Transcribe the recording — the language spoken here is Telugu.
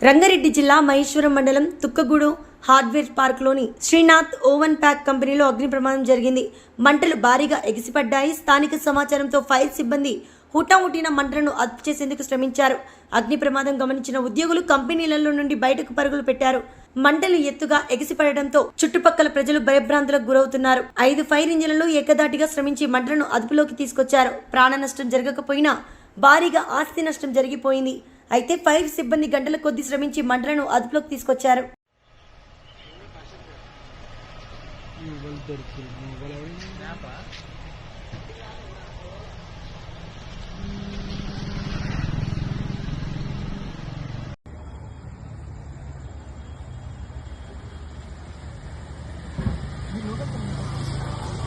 రంగారెడ్డి జిల్లా మహేశ్వరం మండలం తుక్కగూడు హార్డ్వేర్ పార్క్లోని శ్రీనాథ్ ఓవెన్ ప్యాక్ కంపెనీలో అగ్ని ప్రమాదం జరిగింది. మంటలు భారీగా ఎగిసిపడ్డాయి. స్థానిక సమాచారంతో ఫైర్ సిబ్బంది హుటాహుటిన మంటలను అదుపు చేసేందుకు శ్రమించారు. అగ్ని ప్రమాదం గమనించిన ఉద్యోగులు కంపెనీలలో నుండి బయటకు పరుగులు పెట్టారు. మంటలు ఎత్తుగా ఎగిసిపడడంతో చుట్టుపక్కల ప్రజలు భయభ్రాంతులకు గురవుతున్నారు. 5 ఫైర్ ఇంజిన్లు ఏకదాటిగా శ్రమించి మంటలను అదుపులోకి తీసుకొచ్చారు. ప్రాణ నష్టం జరగకపోయినా భారీగా ఆస్తి నష్టం జరిగిపోయింది. అయితే ఫైర్ సిబ్బంది గంటల కొద్దీ శ్రమించి మంటలను అదుపులోకి తీసుకొచ్చారు.